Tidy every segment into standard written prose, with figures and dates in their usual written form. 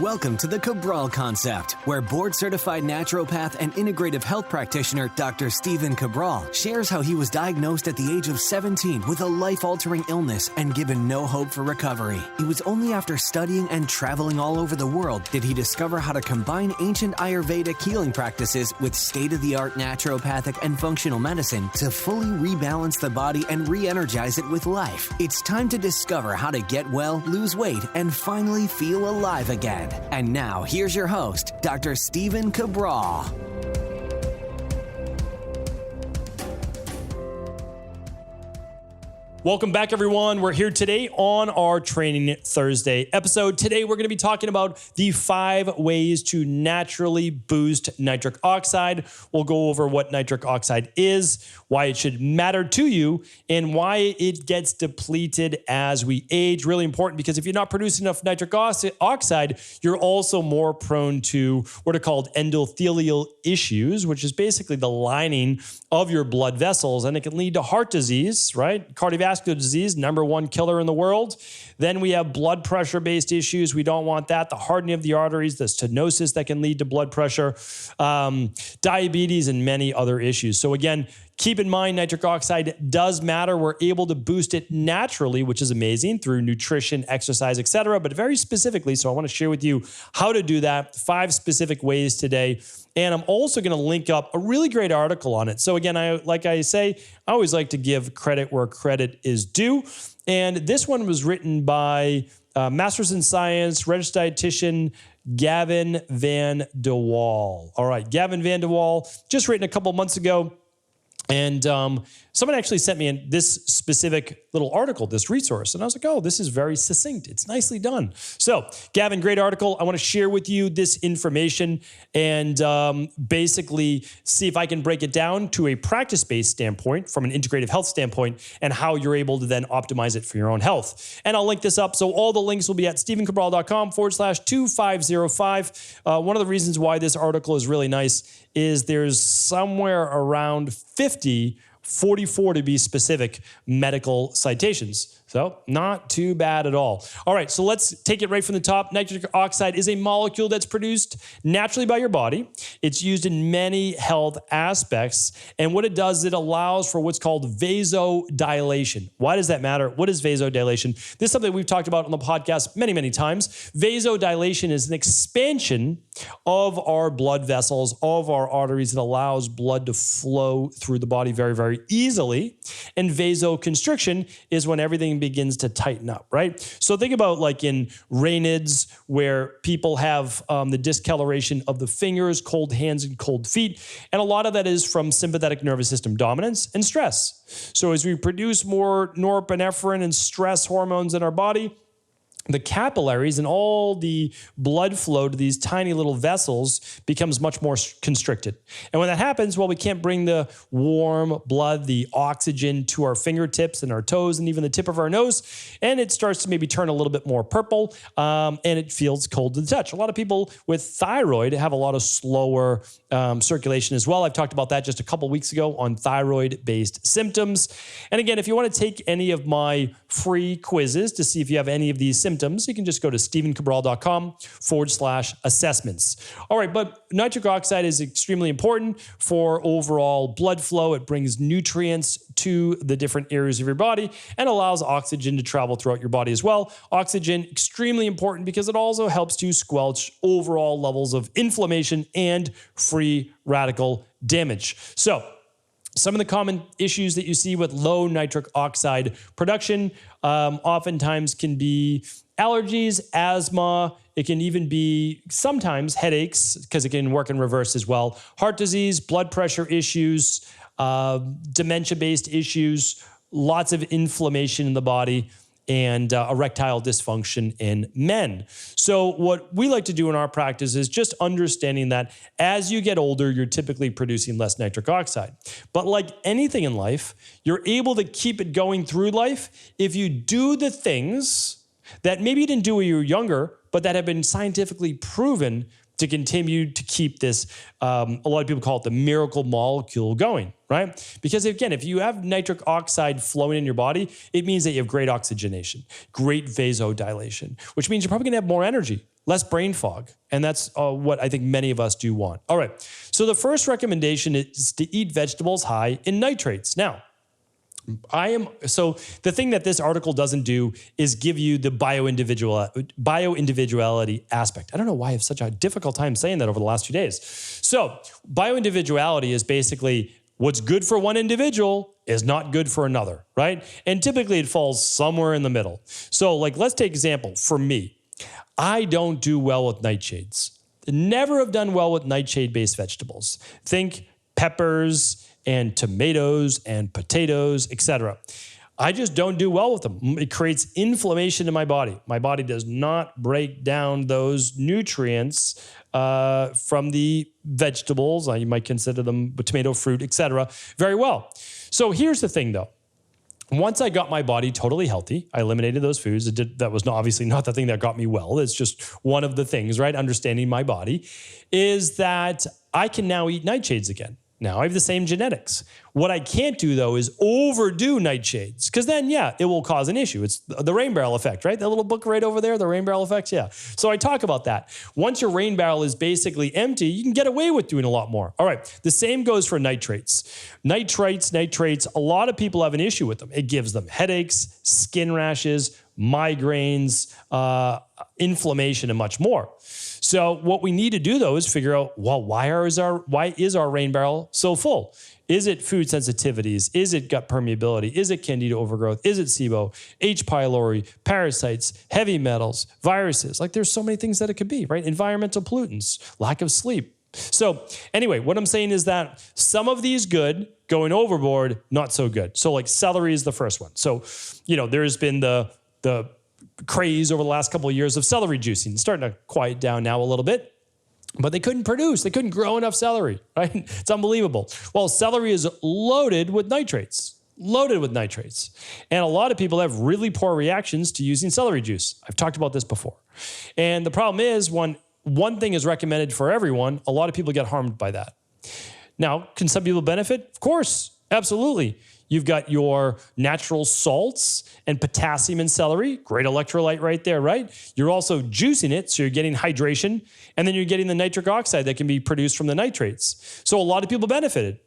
Welcome to the Cabral Concept, where board-certified naturopath and integrative health practitioner Dr. Stephen Cabral shares how he was diagnosed at the age of 17 with a life-altering illness and given no hope for recovery. It was only after studying and traveling all over the world did he discover how to combine ancient Ayurvedic healing practices with state-of-the-art naturopathic and functional medicine to fully rebalance the body and re-energize it with life. It's time to discover how to get well, lose weight, and finally feel alive again. And now, here's your host, Dr. Stephen Cabral. Welcome back, everyone. We're here today on our Training Thursday episode. Today, we're going to be talking about the 5 ways to naturally boost nitric oxide. We'll go over what nitric oxide is, why it should matter to you, and why it gets depleted as we age. Really important, because if you're not producing enough nitric oxide, you're also more prone to what are called endothelial issues, which is basically the lining of your blood vessels, and it can lead to heart disease, right? Cardiovascular disease, number 1 killer in the world. Then we have blood pressure-based issues. We don't want that. The hardening of the arteries, the stenosis that can lead to blood pressure, diabetes, and many other issues. So again, keep in mind, nitric oxide does matter. We're able to boost it naturally, which is amazing, through nutrition, exercise, etc., but very specifically. So I want to share with you how to do that, 5 specific ways today. And I'm also going to link up a really great article on it. So again, like I say, I always like to give credit where credit is due. And this one was written by Masters in Science, registered dietitian, Gavin Van de Waal. All right, Gavin Van de Waal, just written a couple months ago. And someone actually sent me this specific little article, this resource. And I was like, oh, this is very succinct. It's nicely done. So, Gavin, great article. I want to share with you this information and basically see if I can break it down to a practice-based standpoint, from an integrative health standpoint, and how you're able to then optimize it for your own health. And I'll link this up. So all the links will be at stephencabral.com/2505. One of the reasons why this article is really nice is there's somewhere around 44 to be specific, medical citations. So not too bad at all. All right, so let's take it right from the top. Nitric oxide is a molecule that's produced naturally by your body. It's used in many health aspects. And what it does is it allows for what's called vasodilation. Why does that matter? What is vasodilation? This is something we've talked about on the podcast many, many times. Vasodilation is an expansion of our blood vessels, of our arteries. It allows blood to flow through the body very, very easily. And vasoconstriction is when everything begins to tighten up, right? So think about like in Raynaud's, where people have the discoloration of the fingers, cold hands, and cold feet. And a lot of that is from sympathetic nervous system dominance and stress. So as we produce more norepinephrine and stress hormones in our body, the capillaries and all the blood flow to these tiny little vessels becomes much more constricted. And when that happens, well, we can't bring the warm blood, the oxygen to our fingertips and our toes and even the tip of our nose. And it starts to maybe turn a little bit more purple and it feels cold to the touch. A lot of people with thyroid have a lot of slower circulation as well. I've talked about that just a couple weeks ago on thyroid-based symptoms. And again, if you want to take any of my free quizzes to see if you have any of these symptoms, you can just go to stephencabral.com/assessments. All right, but nitric oxide is extremely important for overall blood flow. It brings nutrients to the different areas of your body and allows oxygen to travel throughout your body as well. Oxygen, extremely important because it also helps to squelch overall levels of inflammation and free radical damage. So, some of the common issues that you see with low nitric oxide production oftentimes can be allergies, asthma. It can even be sometimes headaches because it can work in reverse as well. Heart disease, blood pressure issues, dementia-based issues, lots of inflammation in the body, and erectile dysfunction in men. So what we like to do in our practice is just understanding that as you get older, you're typically producing less nitric oxide. But like anything in life, you're able to keep it going through life if you do the things that maybe you didn't do when you were younger, but that have been scientifically proven to continue to keep this, a lot of people call it the miracle molecule going, right? Because again, if you have nitric oxide flowing in your body, it means that you have great oxygenation, great vasodilation, which means you're probably gonna have more energy, less brain fog. And that's what I think many of us do want. All right, so the first recommendation is to eat vegetables high in nitrates. Now, so the thing that this article doesn't do is give you the bioindividuality aspect. I don't know why I have such a difficult time saying that over the last few days. So bioindividuality is basically what's good for one individual is not good for another, right? And typically it falls somewhere in the middle. So like, let's take example for me. I don't do well with nightshades. Never have done well with nightshade-based vegetables. Think peppers and tomatoes and potatoes, etc. I just don't do well with them. It creates inflammation in my body. My body does not break down those nutrients from the vegetables. You might consider them tomato, fruit, etc. very well. So here's the thing though. Once I got my body totally healthy, I eliminated those foods. That was obviously not the thing that got me well. It's just one of the things, right? Understanding my body is that I can now eat nightshades again. Now I have the same genetics. What I can't do though is overdo nightshades because then, yeah, it will cause an issue. It's the rain barrel effect, right? That little book right over there, the rain barrel effect. Yeah. So I talk about that. Once your rain barrel is basically empty, you can get away with doing a lot more. All right. The same goes for nitrates. Nitrates, a lot of people have an issue with them. It gives them headaches, skin rashes, migraines, inflammation, and much more. So what we need to do though is figure out, well, why is our rain barrel so full? Is it food sensitivities? Is it gut permeability? Is it candida overgrowth? Is it SIBO, H. pylori, parasites, heavy metals, viruses? Like there's so many things that it could be, right? Environmental pollutants, lack of sleep. So anyway, what I'm saying is that some of these good, going overboard, not so good. So like celery is the first one. So, there's been the craze over the last couple of years of celery juicing. It's starting to quiet down now a little bit, but they couldn't grow enough celery, right? It's unbelievable. Well, celery is loaded with nitrates. And a lot of people have really poor reactions to using celery juice. I've talked about this before. And the problem is when one thing is recommended for everyone, a lot of people get harmed by that. Now, can some people benefit? Of course, absolutely. You've got your natural salts and potassium in celery, great electrolyte right there, right? You're also juicing it, so you're getting hydration, and then you're getting the nitric oxide that can be produced from the nitrates. So a lot of people benefited,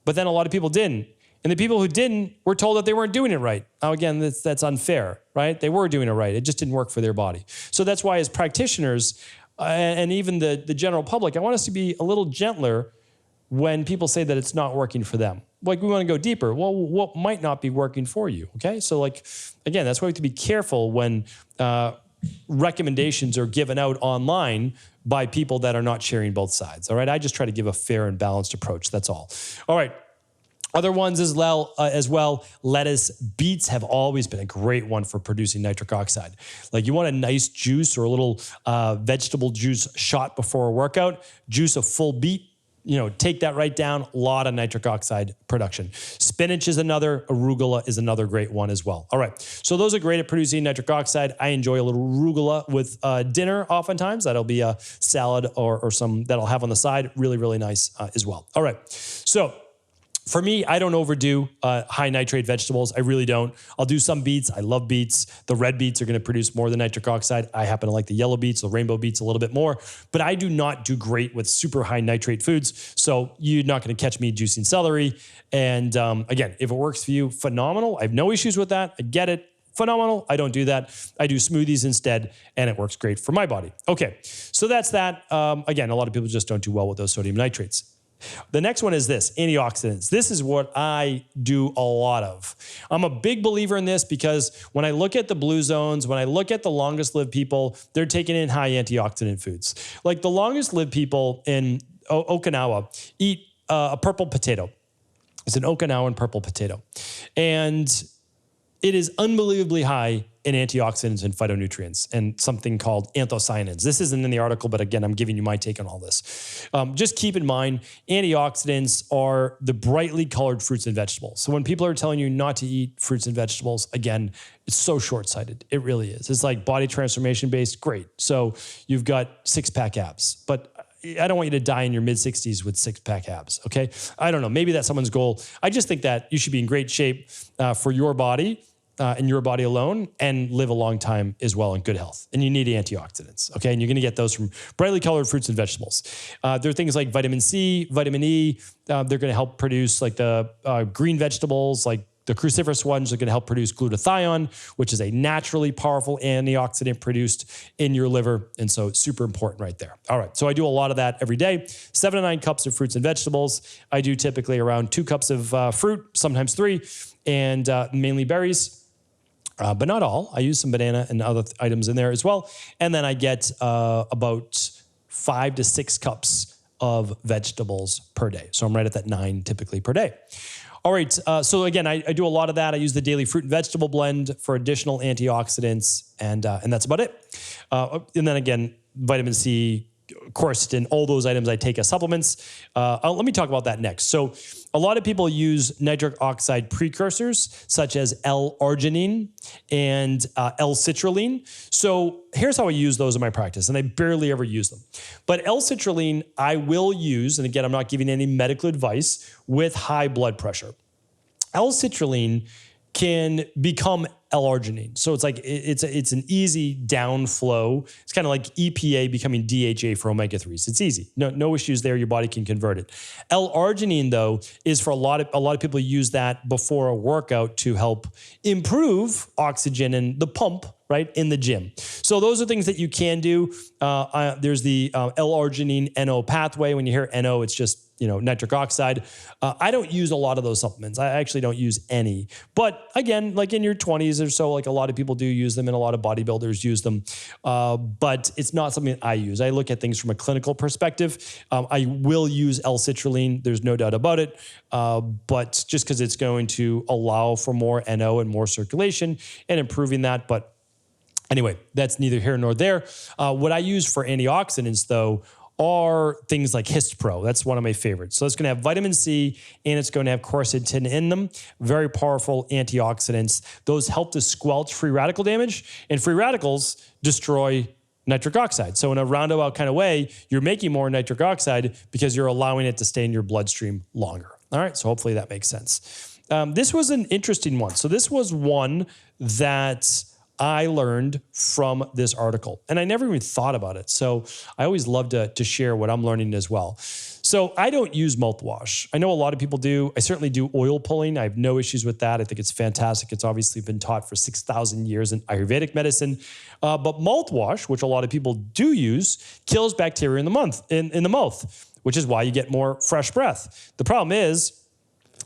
but then a lot of people didn't. And the people who didn't were told that they weren't doing it right. Now, again, that's unfair, right? They were doing it right. It just didn't work for their body. So that's why as practitioners and even the general public, I want us to be a little gentler when people say that it's not working for them. Like we want to go deeper. Well, what might not be working for you? Okay. So like, again, that's why we have to be careful when recommendations are given out online by people that are not sharing both sides. All right. I just try to give a fair and balanced approach. That's all. All right. Other ones as well, lettuce, beets have always been a great one for producing nitric oxide. Like you want a nice juice or a little vegetable juice shot before a workout, juice a full beet, take that right down, a lot of nitric oxide production. Spinach is another, arugula is another great one as well. All right, so those are great at producing nitric oxide. I enjoy a little arugula with dinner oftentimes. That'll be a salad or some that I'll have on the side. Really, really nice as well. All right, so for me, I don't overdo high nitrate vegetables. I really don't. I'll do some beets. I love beets. The red beets are going to produce more than nitric oxide. I happen to like the yellow beets, the rainbow beets a little bit more. But I do not do great with super high nitrate foods. So you're not going to catch me juicing celery. And again, if it works for you, phenomenal. I have no issues with that. I get it. Phenomenal. I don't do that. I do smoothies instead, and it works great for my body. Okay, so that's that. Again, a lot of people just don't do well with those sodium nitrates. The next one is this, antioxidants. This is what I do a lot of. I'm a big believer in this because when I look at the blue zones, when I look at the longest lived people, they're taking in high antioxidant foods. Like the longest lived people in Okinawa eat a purple potato. It's an Okinawan purple potato. And it is unbelievably high in antioxidants and phytonutrients and something called anthocyanins. This isn't in the article, but again, I'm giving you my take on all this. Just keep in mind, antioxidants are the brightly colored fruits and vegetables. So when people are telling you not to eat fruits and vegetables, again, it's so short-sighted. It really is. It's like body transformation based, great. So you've got six-pack abs. But I don't want you to die in your mid-60s with six-pack abs, okay? I don't know. Maybe that's someone's goal. I just think that you should be in great shape for your body and your body alone and live a long time as well in good health. And you need antioxidants, okay? And you're going to get those from brightly colored fruits and vegetables. There are things like vitamin C, vitamin E. They're going to help produce like the green vegetables, like the cruciferous ones are going to help produce glutathione, which is a naturally powerful antioxidant produced in your liver. And so it's super important right there. All right. So I do a lot of that every day. 7 to 9 cups of fruits and vegetables. I do typically around 2 cups of fruit, sometimes 3, and mainly berries. But not all. I use some banana and other items in there as well. And then I get about 5 to 6 cups of vegetables per day. So I'm right at that 9 typically per day. All right, so again, I do a lot of that. I use the daily fruit and vegetable blend for additional antioxidants, and that's about it. And then again, vitamin C, quercetin, all those items I take as supplements. Let me talk about that next. So a lot of people use nitric oxide precursors, such as L-arginine and L-citrulline. So here's how I use those in my practice, and I barely ever use them. But L-citrulline I will use, and again, I'm not giving any medical advice, with high blood pressure. L-citrulline can become L-arginine. So it's like, it's an easy downflow. It's kind of like EPA becoming DHA for omega-3s. It's easy. No issues there. Your body can convert it. L-arginine, though, is for a lot of people use that before a workout to help improve oxygen and the pump, right, in the gym. So those are things that you can do. There's the L-arginine NO pathway. When you hear NO, it's just, nitric oxide. I don't use a lot of those supplements. I actually don't use any. But again, like in your 20s or so, like a lot of people do use them and a lot of bodybuilders use them. But it's not something that I use. I look at things from a clinical perspective. I will use L-citrulline. There's no doubt about it. But just because it's going to allow for more NO and more circulation and improving that. But anyway, that's neither here nor there. What I use for antioxidants, though, are things like Histpro. That's one of my favorites. So it's going to have vitamin C and it's going to have quercetin in them. Very powerful antioxidants. Those help to squelch free radical damage, and free radicals destroy nitric oxide. So in a roundabout kind of way, you're making more nitric oxide because you're allowing it to stay in your bloodstream longer. All right. So hopefully that makes sense. This was an interesting one. So this was one that I learned from this article, and I never even thought about it. So I always love to share what I'm learning as well. So I don't use mouthwash. I know a lot of people do. I certainly do oil pulling. I have no issues with that. I think it's fantastic. It's obviously been taught for 6,000 years in Ayurvedic medicine. But mouthwash, which a lot of people do use, kills bacteria in the mouth, which is why you get more fresh breath. The problem is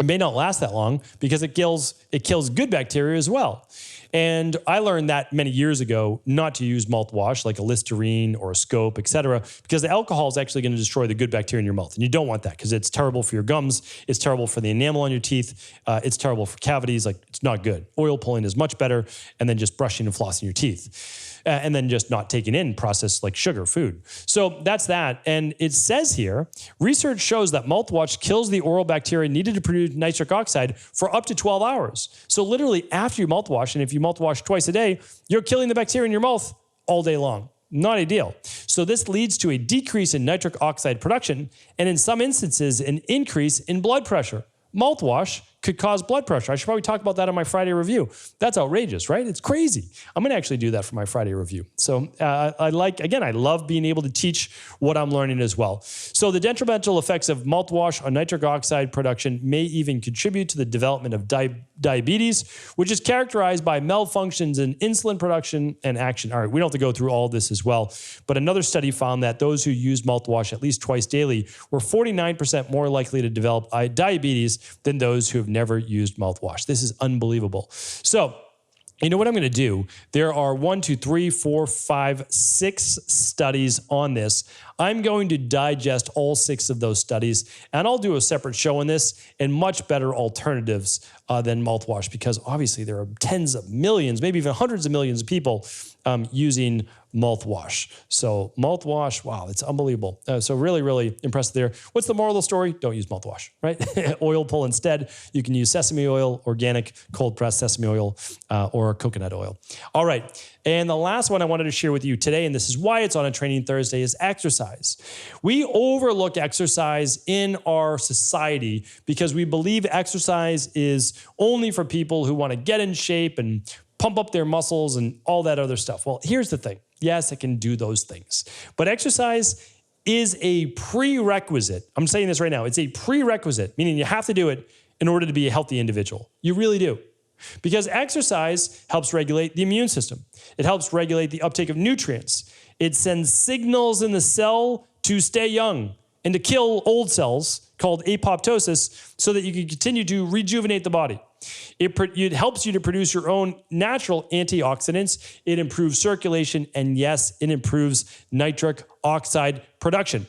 it may not last that long because it kills good bacteria as well. And I learned that many years ago not to use mouthwash like a Listerine or a Scope, et cetera, because the alcohol is actually going to destroy the good bacteria in your mouth. And you don't want that because it's terrible for your gums. It's terrible for the enamel on your teeth. It's terrible for cavities. Like, it's not good. Oil pulling is much better. And then just brushing and flossing your teeth. And then just not taking in processed like sugar food. So that's that. And it says here, research shows that mouthwash kills the oral bacteria needed to produce nitric oxide for up to 12 hours. So literally after you mouthwash, and if you mouthwash twice a day, you're killing the bacteria in your mouth all day long. Not ideal. So this leads to a decrease in nitric oxide production, and in some instances, an increase in blood pressure. Mouthwash could cause blood pressure. I should probably talk about that on my Friday review. That's outrageous, right? It's crazy. I'm going to actually do that for my Friday review. So I love being able to teach what I'm learning as well. So the detrimental effects of mouthwash on nitric oxide production may even contribute to the development of diabetes, which is characterized by malfunctions in insulin production and action. All right, we don't have to go through all this as well, but another study found that those who use mouthwash at least twice daily were 49% more likely to develop diabetes than those who have never used mouthwash. This is unbelievable. So, you know what I'm going to do? There are 6 studies on this. I'm going to digest all 6 of those studies, and I'll do a separate show on this and much better alternatives than mouthwash, because obviously there are tens of millions, maybe even hundreds of millions of people using mouthwash. So mouthwash, wow, it's unbelievable. So really, really impressed there. What's the moral of the story? Don't use mouthwash, right? Oil pull instead. You can use sesame oil, organic, cold-pressed sesame oil, or coconut oil. All right. And the last one I wanted to share with you today, and this is why it's on a Training Thursday, is exercise. exercise. We overlook exercise in our society because we believe exercise is only for people who want to get in shape and pump up their muscles and all that other stuff. Well, here's the thing. Yes, it can do those things, but exercise is a prerequisite. I'm saying this right now. It's a prerequisite, meaning you have to do it in order to be a healthy individual. You really do. Because exercise helps regulate the immune system. It helps regulate the uptake of nutrients. It sends signals in the cell to stay young and to kill old cells called apoptosis so that you can continue to rejuvenate the body. It helps you to produce your own natural antioxidants. It improves circulation, and yes, it improves nitric oxide production.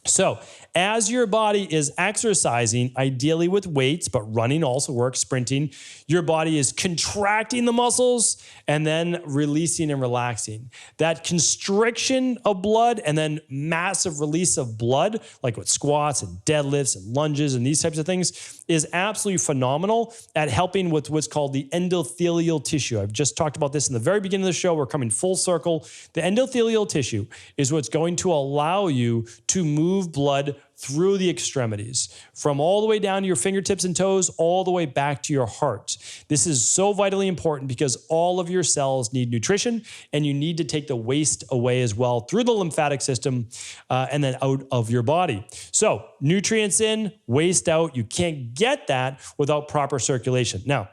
So as your body is exercising, ideally with weights, but running also works, sprinting, your body is contracting the muscles and then releasing and relaxing. That constriction of blood and then massive release of blood, like with squats and deadlifts and lunges and these types of things, is absolutely phenomenal at helping with what's called the endothelial tissue. I've just talked about this in the very beginning of the show. We're coming full circle. The endothelial tissue is what's going to allow you to move blood through the extremities, from all the way down to your fingertips and toes, all the way back to your heart. This is so vitally important because all of your cells need nutrition, and you need to take the waste away as well through the lymphatic system and then out of your body. So nutrients in, waste out. You can't get that without proper circulation. Now,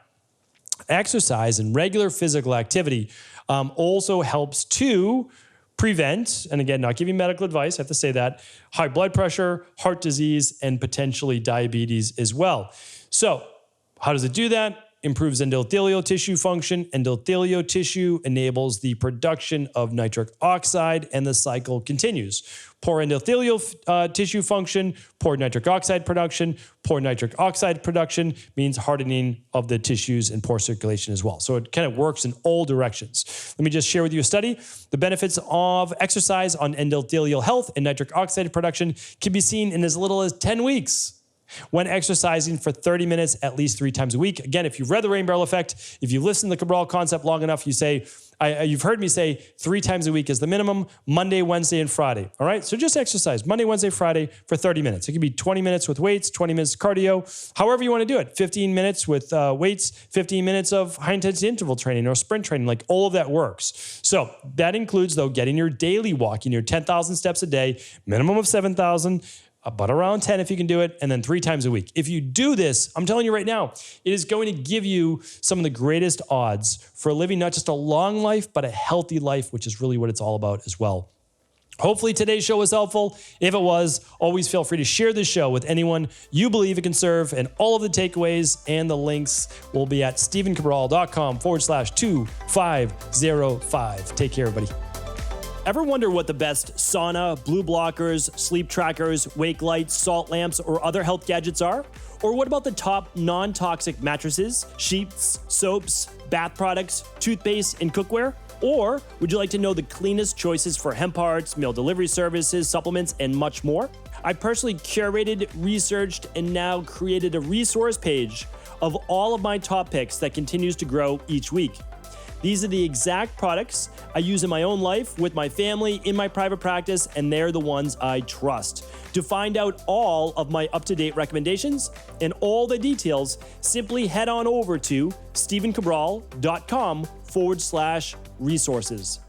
exercise and regular physical activity also helps to prevent, and again, not giving medical advice, I have to say that, high blood pressure, heart disease, and potentially diabetes as well. So how does it do that? Improves endothelial tissue function. Endothelial tissue enables the production of nitric oxide, and the cycle continues. Poor endothelial tissue function, poor nitric oxide production. Poor nitric oxide production means hardening of the tissues and poor circulation as well. So it kind of works in all directions. Let me just share with you a study. The benefits of exercise on endothelial health and nitric oxide production can be seen in as little as 10 weeks. When exercising for 30 minutes at least 3 times a week. Again, if you've read The Rain Barrel Effect, if you listen to the Cabral concept long enough, you've heard me say 3 times a week is the minimum, Monday, Wednesday, and Friday. All right, so just exercise Monday, Wednesday, Friday for 30 minutes. It could be 20 minutes with weights, 20 minutes cardio, however you want to do it. 15 minutes with weights, 15 minutes of high-intensity interval training or sprint training, like all of that works. So that includes, though, getting your daily walking, your 10,000 steps a day, minimum of 7,000, but around 10 if you can do it, and then 3 times a week. If you do this, I'm telling you right now, it is going to give you some of the greatest odds for living not just a long life, but a healthy life, which is really what it's all about as well. Hopefully today's show was helpful. If it was, always feel free to share this show with anyone you believe it can serve, and all of the takeaways and the links will be at stephencabral.com/2505. Take care, everybody. Ever wonder what the best sauna, blue blockers, sleep trackers, wake lights, salt lamps, or other health gadgets are? Or what about the top non-toxic mattresses, sheets, soaps, bath products, toothpaste, and cookware? Or would you like to know the cleanest choices for hemp parts, meal delivery services, supplements, and much more? I personally curated, researched, and now created a resource page of all of my top picks that continues to grow each week. These are the exact products I use in my own life, with my family, in my private practice, and they're the ones I trust. To find out all of my up-to-date recommendations and all the details, simply head on over to stephencabral.com/resources.